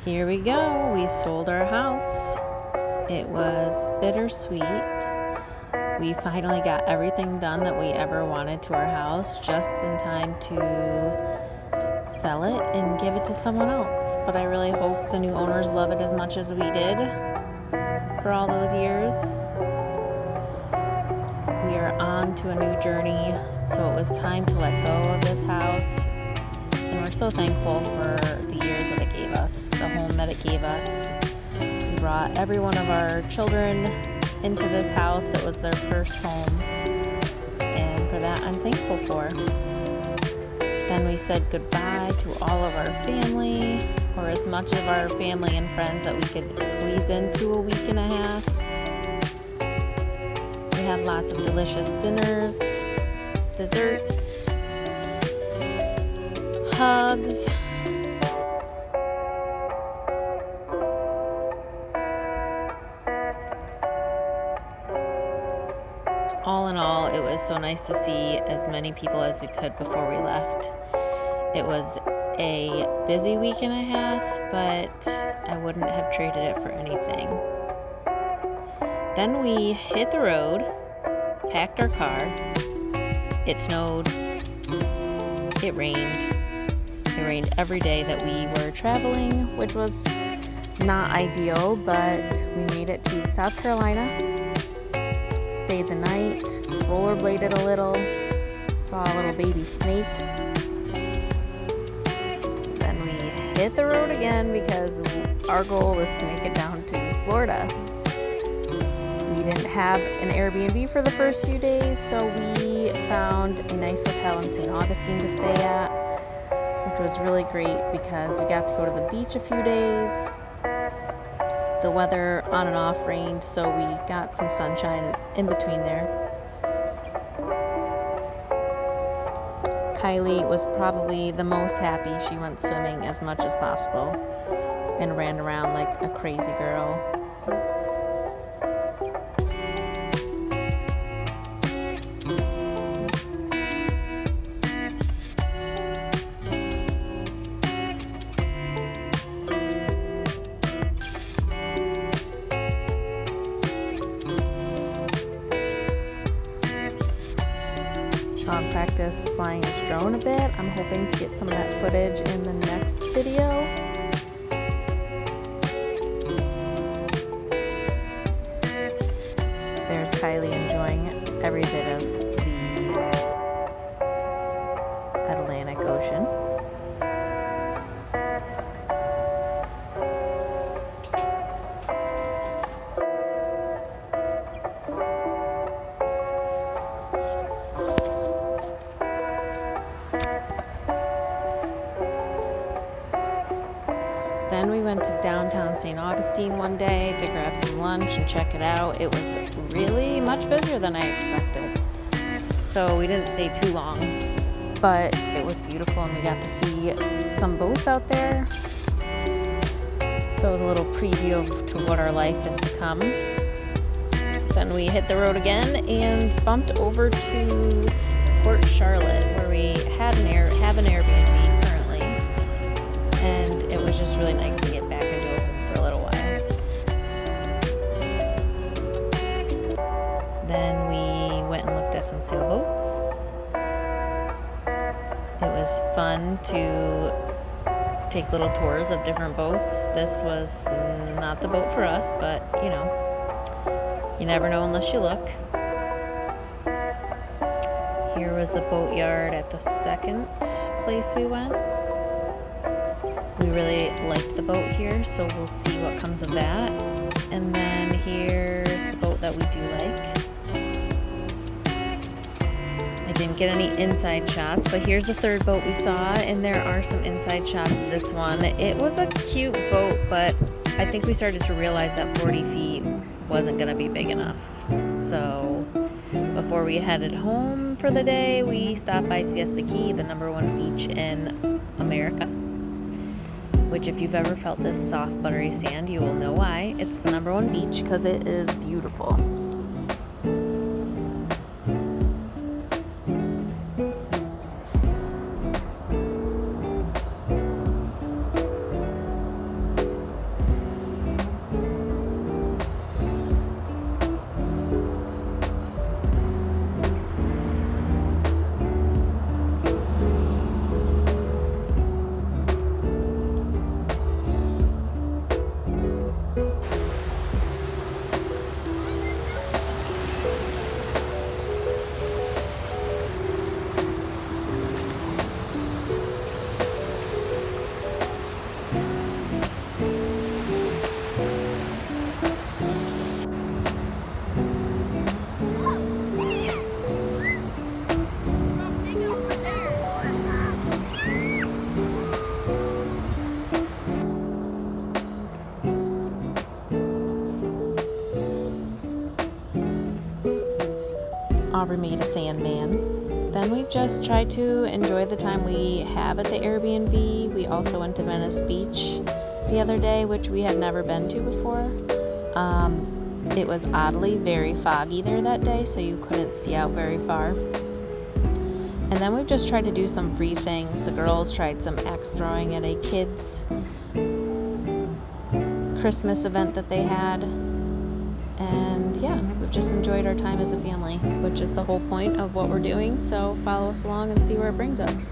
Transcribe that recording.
Here we go. We sold our house. It was bittersweet. We finally got everything done that we ever wanted to our house just in time to sell it and give it to someone else. But I really hope the new owners love it as much as we did for all those years. We are on to a new journey, so it was time to let go of this house. And we're so thankful for the years that it gave us, the home that it gave us. We brought every one of our children into this house. It was their first home, and for that I'm thankful for. Then we said goodbye to all of our family, or as much of our family and friends that we could squeeze into a week and a half. We had lots of delicious dinners, desserts, hugs. All in all, it was so nice to see as many people as we could before we left. It was a busy week and a half, but I wouldn't have traded it for anything. Then we hit the road, packed our car. It snowed. It rained. It rained every day that we were traveling, which was not ideal, but we made it to South Carolina, stayed the night, rollerbladed a little, saw a little baby snake. Then we hit the road again because our goal was to make it down to Florida. We didn't have an Airbnb for the first few days, so we found a nice hotel in St. Augustine to stay at, which was really great because we got to go to the beach a few days. The weather on and off rained, so we got some sunshine in between there. Kylie was probably the most happy. She went swimming as much as possible and ran around like a crazy girl. Sean practiced flying his drone a bit. I'm hoping to get some of that footage in the next video. There's Kylie enjoying every bit of the Atlantic Ocean. Then we went to downtown St. Augustine one day to grab some lunch and check it out. It was really much busier than I expected. So we didn't stay too long, but it was beautiful and we got to see some boats out there. So it was a little preview to what our life is to come. Then we hit the road again and bumped over to Port Charlotte, where we have an Airbnb currently. And it was just really nice to get back into a home for a little while. Then we went and looked at some sailboats. It was fun to take little tours of different boats. This was not the boat for us, but you know, you never know unless you look. Here was the boatyard at the second place we went. We really like the boat here, so we'll see what comes of that. And then here's the boat that we do like. I didn't get any inside shots, but here's the third boat we saw, and there are some inside shots of this one. It was a cute boat, but I think we started to realize that 40 feet wasn't going to be big enough. So before we headed home for the day, we stopped by Siesta Key, the #1 beach in America. Which, if you've ever felt this soft, buttery sand, you will know why. It's the #1 beach because it is beautiful. Aubrey made a sandman. Then we've just tried to enjoy the time we have at the Airbnb. We also went to Venice Beach the other day, which we had never been to before. It was oddly very foggy there that day, so you couldn't see out very far. And then we've just tried to do some free things. The girls tried some axe throwing at a kids' Christmas event that they had. And yeah, we've just enjoyed our time as a family, which is the whole point of what we're doing. So follow us along and see where it brings us.